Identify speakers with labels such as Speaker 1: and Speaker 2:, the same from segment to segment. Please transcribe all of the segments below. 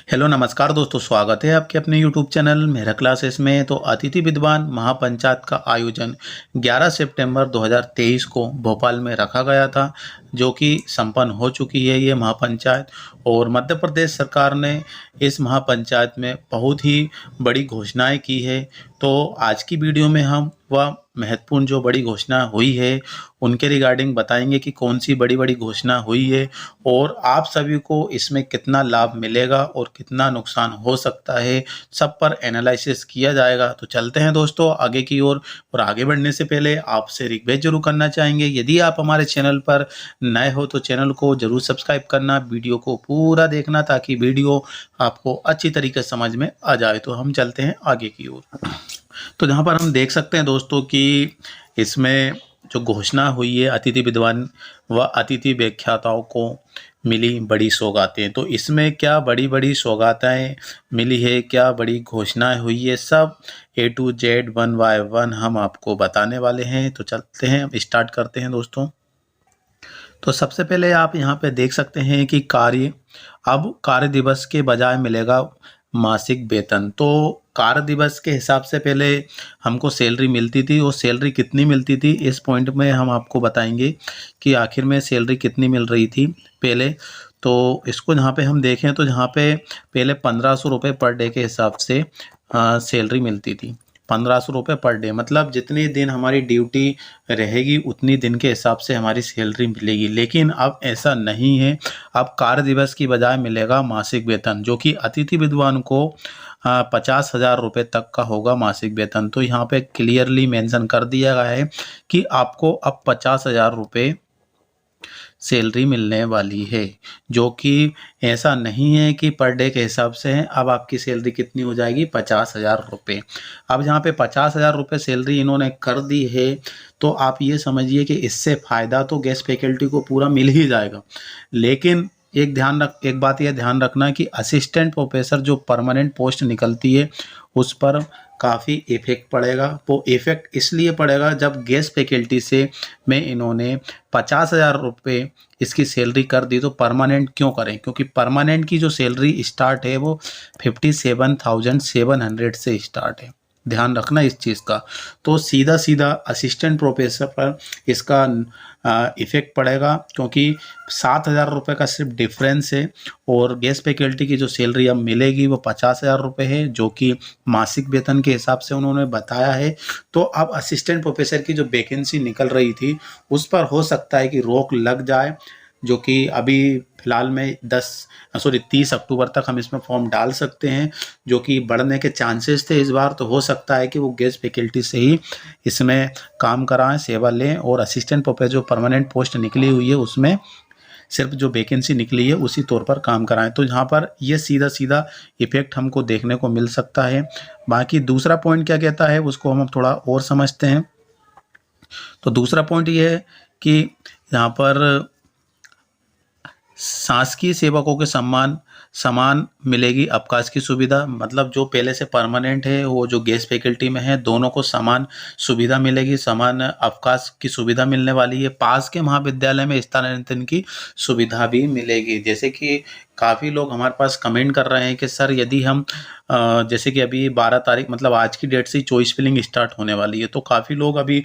Speaker 1: Hello नमस्कार दोस्तों, स्वागत है आपके अपने यूट्यूब चैनल मेरा क्लासेस में। तो अतिथि विद्वान महापंचायत का आयोजन 11 सितंबर 2023 को भोपाल में रखा गया था, जो कि संपन्न हो चुकी है ये महापंचायत। और मध्य प्रदेश सरकार ने इस महापंचायत में बहुत ही बड़ी घोषणाएं की है। तो आज की वीडियो में हम वह महत्वपूर्ण जो बड़ी घोषणा हुई है उनके रिगार्डिंग बताएंगे कि कौन सी बड़ी बड़ी घोषणा हुई है और आप सभी को इसमें कितना लाभ मिलेगा और कितना नुकसान हो सकता है, सब पर एनालिसिस किया जाएगा। तो चलते हैं दोस्तों आगे की ओर। और आगे बढ़ने से पहले आपसे रिक्वेस्ट जरूर करना चाहेंगे, यदि आप हमारे चैनल पर नए हो तो चैनल को जरूर सब्सक्राइब करना, वीडियो को पूरा देखना ताकि वीडियो आपको अच्छी तरीके से समझ में आ जाए। तो हम चलते हैं आगे की ओर। तो जहाँ पर हम देख सकते हैं दोस्तों कि इसमें जो घोषणा हुई है अतिथि विद्वान व अतिथि व्याख्याताओं को मिली बड़ी सौगातें। तो इसमें क्या बड़ी बड़ी सौगातें मिली है, क्या बड़ी घोषणाएं हुई है, सब A to Z 1 by 1 हम आपको बताने वाले हैं। तो चलते हैं, अब स्टार्ट करते हैं दोस्तों। तो सबसे पहले आप यहाँ पे देख सकते हैं कि कार्य दिवस के बजाय मिलेगा मासिक वेतन। तो कार्य दिवस के हिसाब से पहले हमको सैलरी मिलती थी, और सैलरी कितनी मिलती थी इस पॉइंट में हम आपको बताएंगे कि आखिर में सैलरी कितनी मिल रही थी पहले। तो इसको यहाँ पे हम देखें तो यहाँ पे पहले 1500 रुपये पर डे के हिसाब से सैलरी मिलती थी। 1500 रुपये पर डे मतलब जितने दिन हमारी ड्यूटी रहेगी उतनी दिन के हिसाब से हमारी सैलरी मिलेगी। लेकिन अब ऐसा नहीं है, अब कार्य दिवस की बजाय मिलेगा मासिक वेतन, जो कि अतिथि विद्वान को 50,000 रुपये तक का होगा मासिक वेतन। तो यहाँ पे क्लियरली मेंशन कर दिया गया है कि आपको अब 50,000 रुपये सैलरी मिलने वाली है, जो कि ऐसा नहीं है कि पर डे के हिसाब से है। अब आपकी सैलरी कितनी हो जाएगी? 50,000 रुपये। अब यहाँ पे 50,000 रुपये सैलरी इन्होंने कर दी है, तो आप ये समझिए कि इससे फ़ायदा तो गेस्ट फैकल्टी को पूरा मिल ही जाएगा। लेकिन एक बात यह ध्यान रखना कि असिस्टेंट प्रोफेसर जो परमानेंट पोस्ट निकलती है उस पर काफ़ी इफेक्ट पड़ेगा। वो इफेक्ट इसलिए पड़ेगा जब गेस्ट फैकल्टी से में इन्होंने 50,000 रुपये इसकी सैलरी कर दी, तो परमानेंट क्यों करें? क्योंकि परमानेंट की जो सैलरी स्टार्ट है वो 57,700 से स्टार्ट है। ध्यान रखना इस चीज़ का। तो सीधा सीधा असिस्टेंट प्रोफेसर पर इसका इफ़ेक्ट पड़ेगा, क्योंकि 7,000 रुपये का सिर्फ डिफरेंस है। और गेस्ट फैकल्टी की जो सैलरी अब मिलेगी वो 50,000 रुपये है, जो कि मासिक वेतन के हिसाब से उन्होंने बताया है। तो अब असिस्टेंट प्रोफेसर की जो वैकेंसी निकल रही थी उस पर हो सकता है कि रोक लग जाए, जो कि अभी फ़िलहाल में 30 अक्टूबर तक हम इसमें फॉर्म डाल सकते हैं, जो कि बढ़ने के चांसेस थे इस बार। तो हो सकता है कि वो गेस्ट फैकल्टी से ही इसमें काम कराएं, सेवा लें, और असिस्टेंट प्रोफेसर जो परमानेंट पोस्ट निकली हुई है उसमें सिर्फ जो वैकेंसी निकली है उसी तौर पर काम कराएं। तो यहाँ पर ये सीधा सीधा इफेक्ट हमको देखने को मिल सकता है। बाकी दूसरा पॉइंट क्या कहता है उसको हम थोड़ा और समझते हैं। तो दूसरा पॉइंट ये है कि यहाँ पर शासकीय सेवकों के समान मिलेगी अवकाश की सुविधा। मतलब जो पहले से परमानेंट है वो जो गेस्ट फैकल्टी में है, दोनों को समान सुविधा मिलेगी, समान अवकाश की सुविधा मिलने वाली है। पास के महाविद्यालय में स्थानांतरण की सुविधा भी मिलेगी। जैसे कि काफ़ी लोग हमारे पास कमेंट कर रहे हैं कि सर यदि हम जैसे कि अभी 12 तारीख मतलब आज की डेट से चॉइस फिलिंग स्टार्ट होने वाली है, तो काफ़ी लोग अभी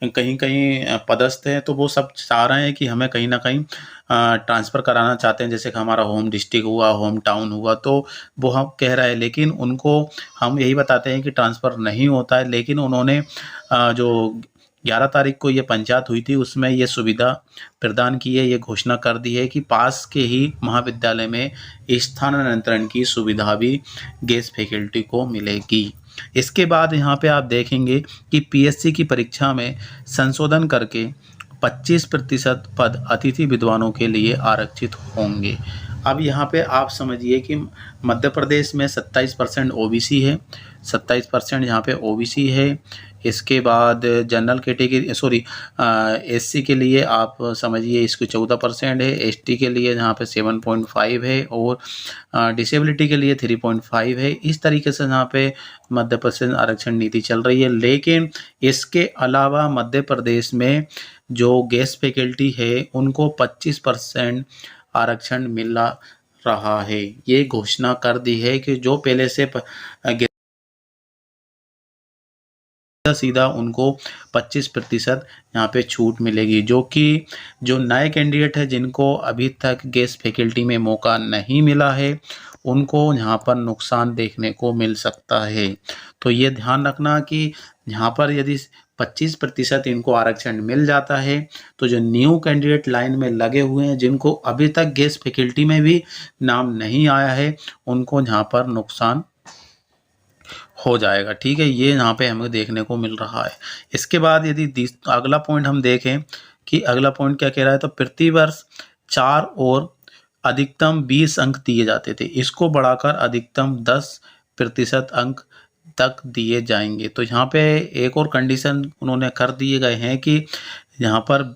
Speaker 1: कहीं कहीं पदस्थ हैं, तो वो सब चाह रहे हैं कि हमें कहीं ना कहीं ट्रांसफ़र कराना चाहते हैं। जैसे कि हमारा होम डिस्ट्रिक्ट हुआ, होम टाउन हुआ, तो वो हम कह रहे हैं, लेकिन उनको हम यही बताते हैं कि ट्रांसफ़र नहीं होता है। लेकिन उन्होंने जो 11 तारीख को ये पंचायत हुई थी उसमें ये सुविधा प्रदान की है, ये घोषणा कर दी है कि पास के ही महाविद्यालय में स्थानांतरण की सुविधा भी गेस्ट फैकल्टी को मिलेगी। इसके बाद यहाँ पे आप देखेंगे कि पीएससी की परीक्षा में संशोधन करके 25% पद अतिथि विद्वानों के लिए आरक्षित होंगे। अब यहाँ पे आप समझिए कि मध्य प्रदेश में 27% ओबीसी है, 27% यहाँ पे ओबीसी है। इसके बाद जनरल कैटेगरी एससी के लिए आप समझिए इसको 14% है, एसटी के लिए यहाँ पे 7.5 है, और डिसेबिलिटी के लिए 3.5 है। इस तरीके से यहाँ पे मध्य प्रदेश आरक्षण नीति चल रही है। लेकिन इसके अलावा मध्य प्रदेश में जो गेस्ट फैकल्टी है उनको 25% आरक्षण रहा है। ये घोषणा कर दी है कि जो पहले से सीधा उनको 25% यहाँ पे छूट मिलेगी, जो कि जो नए कैंडिडेट है जिनको अभी तक गेस्ट फैकल्टी में मौका नहीं मिला है उनको यहाँ पर नुकसान देखने को मिल सकता है। तो ये ध्यान रखना कि यहाँ पर यदि 25% इनको आरक्षण मिल जाता है तो जो न्यू कैंडिडेट लाइन में लगे हुए हैं जिनको अभी तक गेस्ट फैकल्टी में भी नाम नहीं आया है उनको यहाँ पर नुकसान हो जाएगा। ठीक है, ये यहाँ पे हमें देखने को मिल रहा है। इसके बाद यदि अगला पॉइंट हम देखें कि अगला पॉइंट क्या कह रहा है, तो प्रति वर्ष 4 और अधिकतम 20 अंक दिए जाते थे, इसको बढ़ाकर अधिकतम 10% अंक तक दिए जाएंगे। तो यहाँ पे एक और कंडीशन उन्होंने कर दिए गए हैं कि यहाँ पर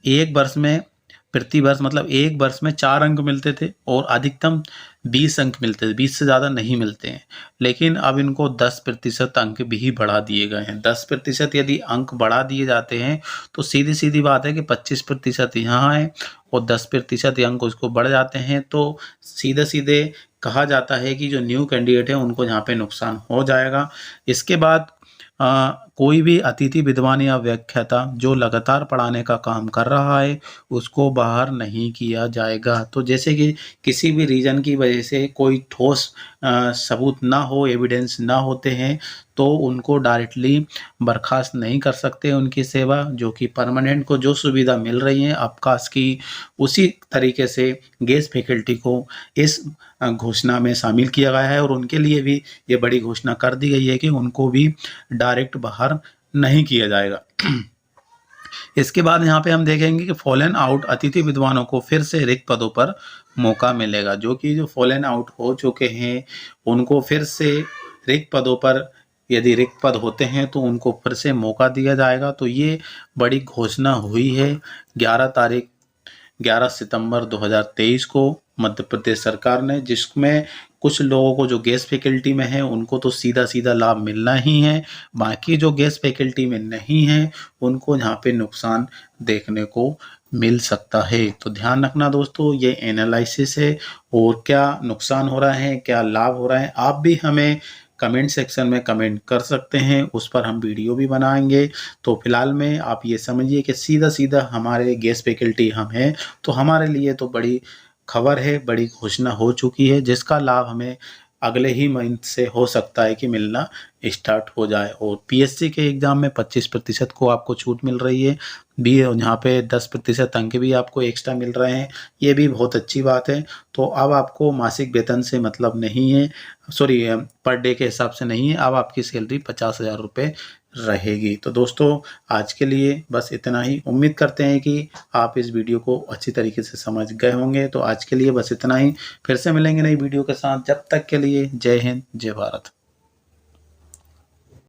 Speaker 1: एक वर्ष में प्रति वर्ष मतलब एक वर्ष में 4 अंक मिलते थे और अधिकतम 20 अंक मिलते थे, 20 से ज़्यादा नहीं मिलते हैं। लेकिन अब इनको 10% अंक भी बढ़ा दिए गए हैं। 10% यदि अंक बढ़ा दिए जाते हैं तो सीधी सीधी बात है कि 25% यहाँ है और 10% अंक उसको बढ़ जाते हैं, तो सीधे सीधे कहा जाता है कि जो न्यू कैंडिडेट है उनको यहाँ पे नुकसान हो जाएगा। इसके बाद कोई भी अतिथि विद्वान या व्याख्याता जो लगातार पढ़ाने का काम कर रहा है उसको बाहर नहीं किया जाएगा। तो जैसे कि किसी भी रीज़न की वजह से कोई ठोस सबूत ना हो, एविडेंस ना होते हैं तो उनको डायरेक्टली बर्खास्त नहीं कर सकते। उनकी सेवा जो कि परमानेंट को जो सुविधा मिल रही है अवकाश की, उसी तरीके से गेस्ट फैकल्टी को इस घोषणा में शामिल किया गया है और उनके लिए भी ये बड़ी घोषणा कर दी गई है कि उनको भी डायरेक्ट बाहर नहीं किया जाएगा। इसके बाद यहाँ पे हम देखेंगे कि फॉलन आउट अतिथि विद्वानों को फिर से रिक्त पदों पर मौका मिलेगा, जो कि जो फॉलन आउट हो चुके हैं उनको फिर से रिक्त पदों पर यदि रिक्त पद होते हैं तो उनको फिर से मौका दिया जाएगा। तो ये बड़ी घोषणा हुई है 11 सितंबर 2023 को मध्य प्रदेश सरकार ने, जिसमें कुछ लोगों को जो गेस्ट फैकल्टी में है उनको तो सीधा सीधा लाभ मिलना ही है, बाकी जो गेस्ट फैकल्टी में नहीं है उनको यहाँ पे नुकसान देखने को मिल सकता है। तो ध्यान रखना दोस्तों, ये एनालिसिस है और क्या नुकसान हो रहा है क्या लाभ हो रहा है आप भी हमें कमेंट सेक्शन में कमेंट कर सकते हैं, उस पर हम वीडियो भी बनाएंगे। तो फिलहाल में आप ये समझिए कि सीधा सीधा हमारे गेस्ट फैकल्टी हम हैं तो हमारे लिए तो बड़ी खबर है, बड़ी घोषणा हो चुकी है जिसका लाभ हमें अगले ही मंथ से हो सकता है कि मिलना स्टार्ट हो जाए। और पीएससी के एग्ज़ाम में 25% को आपको छूट मिल रही है भी, यहाँ पे 10% अंक भी आपको एक्स्ट्रा मिल रहे हैं, ये भी बहुत अच्छी बात है। तो अब आपको मासिक वेतन से मतलब नहीं है, सॉरी पर डे के हिसाब से नहीं है, अब आपकी सैलरी 50,000 रुपये रहेगी। तो दोस्तों आज के लिए बस इतना ही, उम्मीद करते हैं कि आप इस वीडियो को अच्छी तरीके से समझ गए होंगे। तो आज के लिए बस इतना ही, फिर से मिलेंगे नई वीडियो के साथ, जब तक के लिए जय हिंद जय भारत।